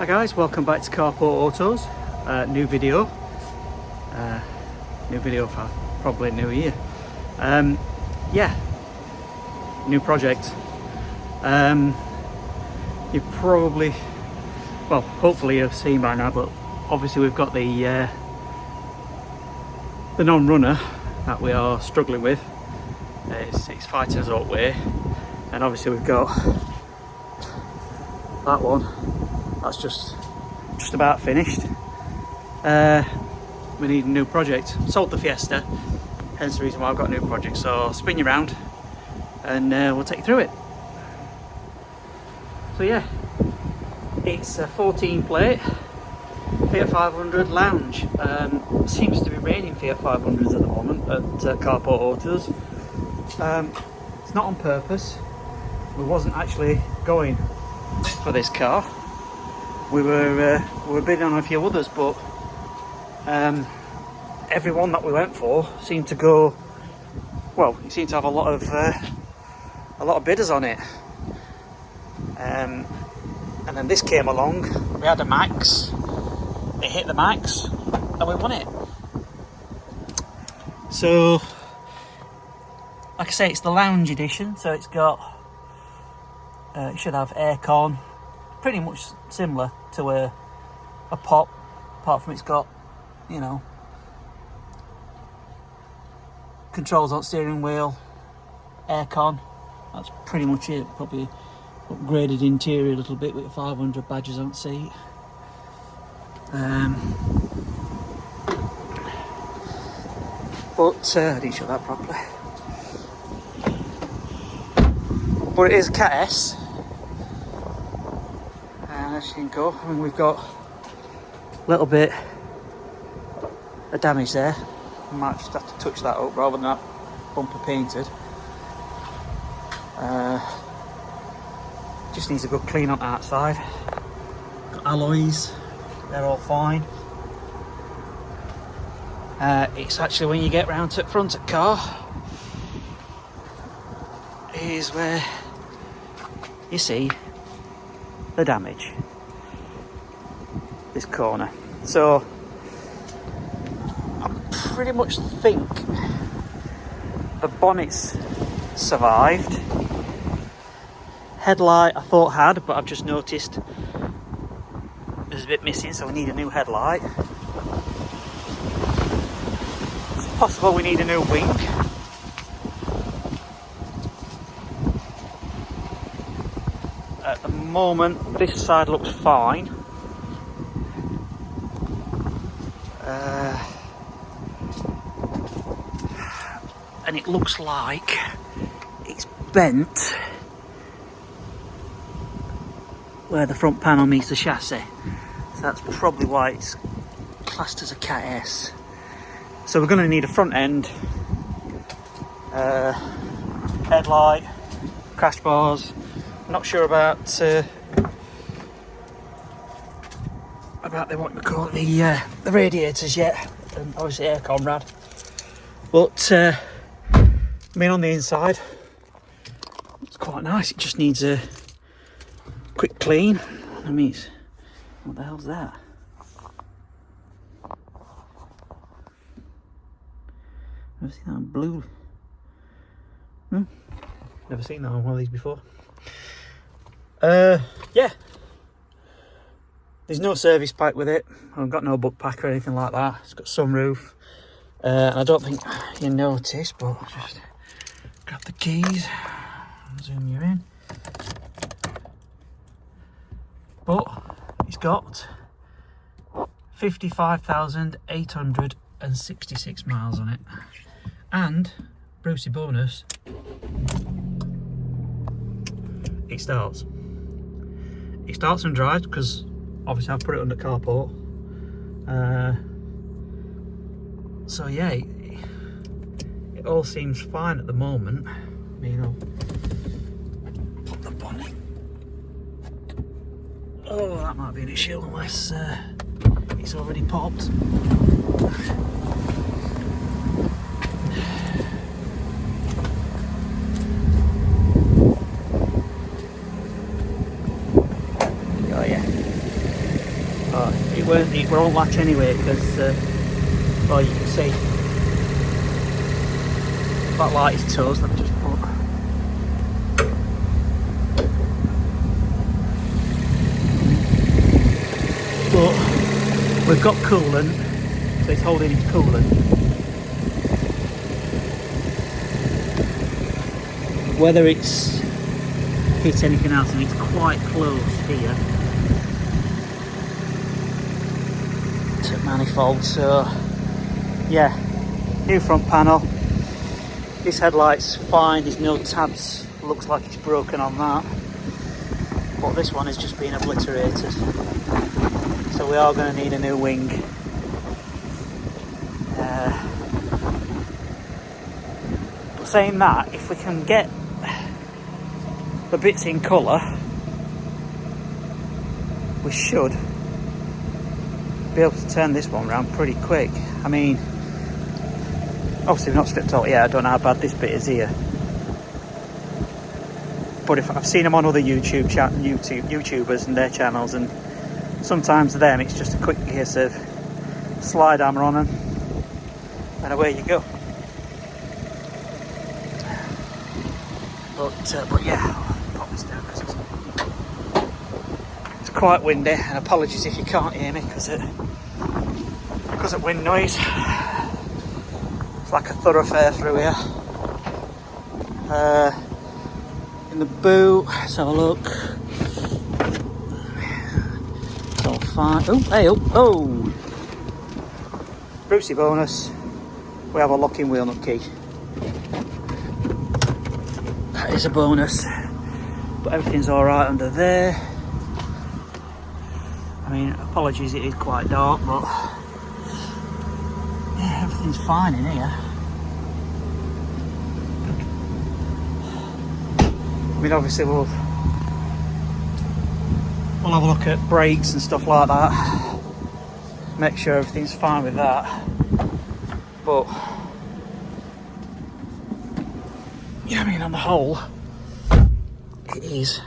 Hi guys, welcome back to Carport Autos. New video for probably New Year. Yeah, new project. You've probably, well, hopefully you've seen by now, but obviously we've got the non-runner that we are struggling with. It's fighting us all way, and obviously we've got that one that's just about finished. We need a new project. Sold the Fiesta, hence the reason why I've got a new project. So I'll spin you around and we'll take you through it. So yeah, it's a 14 plate Fiat 500 Lounge. Seems to be raining Fiat 500s at the moment at Carport Autos. It's not on purpose. We wasn't actually going for this car. We were bidding on a few others, but every one that we went for seemed to go well. It seemed to have a lot of bidders on it, and then this came along. We had a max. It hit the max, and we won it. So, like I say, it's the lounge edition. So it's got it should have aircon, pretty much similar to a pop, apart from it's got, you know, controls on steering wheel, aircon. That's pretty much it. Probably upgraded interior a little bit with 500 badges on the seat. But I didn't show that properly. But it is a Cat S. And as you can go, I mean, we've got a little bit of damage there. I might just have to touch that up rather than that bumper painted. Just needs a good clean on the outside. Got alloys, they're all fine. It's actually when you get round to the front of the car, is where you see the damage. This corner. So I pretty much think the bonnet's survived. Headlight I thought had, but I've just noticed there's a bit missing, so we need a new headlight. It's possible we need a new wing. At the moment, this side looks fine. And it looks like it's bent where the front panel meets the chassis. So that's probably why it's classed as a Cat S. So we're going to need a front end, headlight, crash bars. Not sure about the what we call it, the radiators yet, and obviously aircon rad. But I mean, on the inside, it's quite nice. It just needs a quick clean. I mean, what the hell's that? Never seen that on blue. Never seen that on one of these before. Yeah. There's no service pack with it. I've got no book pack or anything like that. It's got sunroof. And I don't think you noticed, but I'll just grab the keys and zoom you in. But it's got 55,866 miles on it. And, Brucey bonus, it starts. It starts and drives because obviously I've put it under carport. So yeah, it all seems fine at the moment. I mean, I'll pop the bonnet. Oh, that might be an issue unless it's already popped. Oh yeah. it won't latch anyway because, well, you can see that light is toes. Let me just put. But we've got coolant, so it's holding its coolant. Whether it's hit anything else, and it's quite close here to manifold. So yeah, new front panel. This headlight's fine, there's no tabs, looks like it's broken on that, but this one has just been obliterated, so we are going to need a new wing. But saying that, if we can get the bits in colour, we should be able to turn this one around pretty quick. I mean, obviously we've not stripped out yet, I don't know how bad this bit is here. But if I've seen them on other YouTubers and their channels, and sometimes to them it's just a quick case of slide hammer on them and away you go. But yeah, pop this down because it's quite windy, and apologies if you can't hear me because of wind noise. It's like a thoroughfare through here. In the boot, let's have a look. It's all fine. Oh, hey, oh! Brucey bonus. We have a locking wheel nut key. That is a bonus. But everything's alright under there. I mean, apologies, it is quite dark, but yeah, everything's fine in here. I mean, obviously we'll have a look at brakes and stuff like that. Make sure everything's fine with that. But yeah, I mean, on the whole, it is.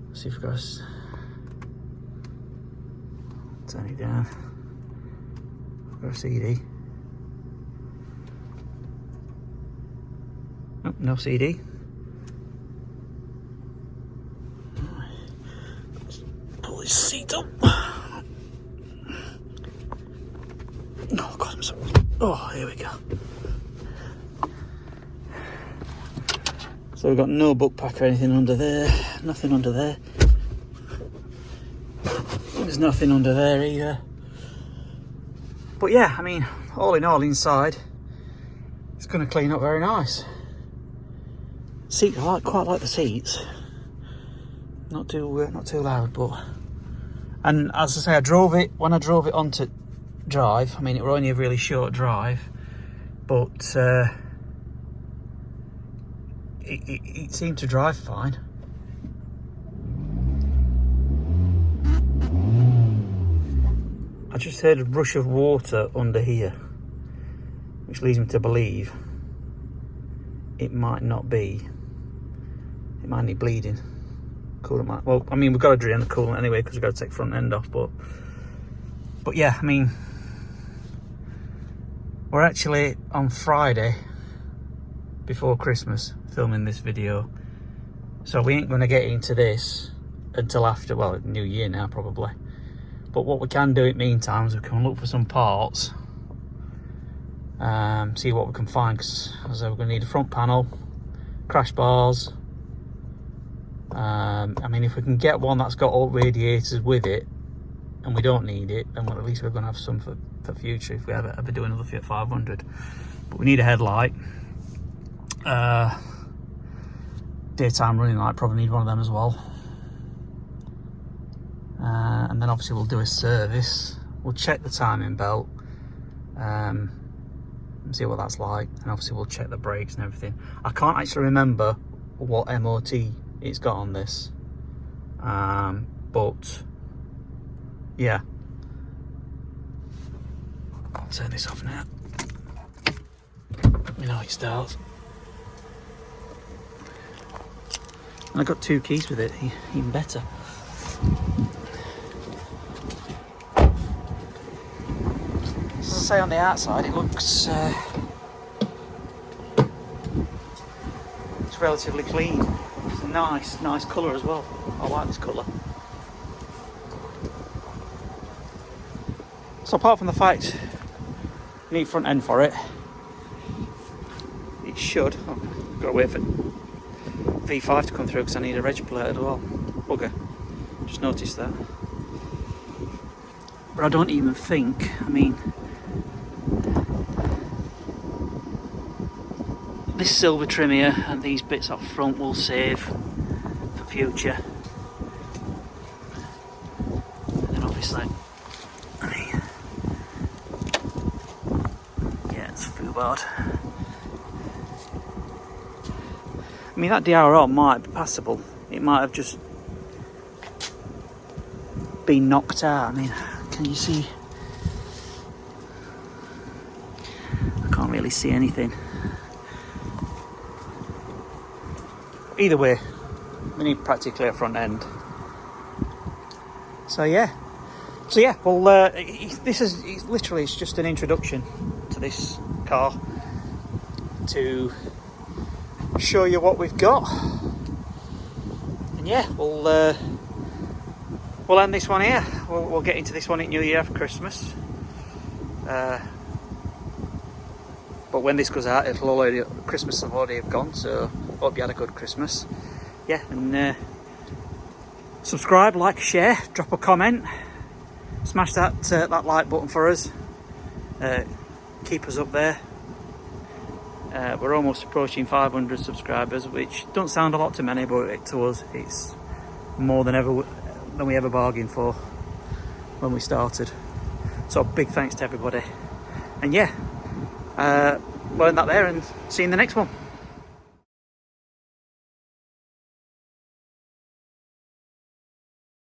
Let's see if we've got to turn it down. We've got a CD. Oh, no CD. Let's pull this seat up. Oh God, I'm sorry. Oh, here we go. So we've got no book pack or anything under there. Nothing under there. There's nothing under there either. But yeah, I mean, all in all, inside, it's going to clean up very nice. Seat, I quite like the seats. Not too loud, but. And as I say, when I drove it onto drive. I mean, it was only a really short drive, but it seemed to drive fine. I just heard a rush of water under here, which leads me to believe it might not be. It might need bleeding. Coolant might. Well, I mean, we've got to drain the coolant anyway because we've got to take front end off. But yeah, I mean, we're actually on Friday before Christmas filming this video, so we ain't going to get into this until after, well, New Year now probably. But what we can do in the meantime is we can look for some parts, see what we can find, because as I say, we're going to need a front panel, crash bars. I mean, if we can get one that's got all radiators with it and we don't need it, then at least we're going to have some for future if we ever do another Fiat 500. But we need a headlight. Daytime running light, probably need one of them as well. And then obviously we'll do a service. We'll check the timing belt, and see what that's like, and obviously we'll check the brakes and everything. I can't actually remember what MOT it's got on this, but yeah, I'll turn this off now. You know it starts. And I got 2 keys with it, even better. say on the outside, it looks it's relatively clean. It's a nice colour as well. I like this colour. So apart from the fact you need front end for it, it should. Oh, I've got to wait for V5 to come through because I need a reg plate as well. Bugger. Just noticed that. But I don't even think, I mean, this silver trim here and these bits up front will save for future. And then obviously, I mean, yeah, it's foobard. I mean, that DRL might be passable. It might have just been knocked out. I mean, can you see? I can't really see anything. Either way, we need practically a front end. So yeah, well, this is it's just an introduction to this car to show you what we've got. And yeah, we'll end this one here. We'll get into this one in New Year for Christmas. But when this goes out, Christmas will already have gone. So hope you had a good Christmas. Yeah, and subscribe, like, share, drop a comment, smash that like button for us. Keep us up there. We're almost approaching 500 subscribers, which don't sound a lot to many, but to us, it's more than we ever bargained for when we started. So big thanks to everybody. And yeah, learn that there and see you in the next one.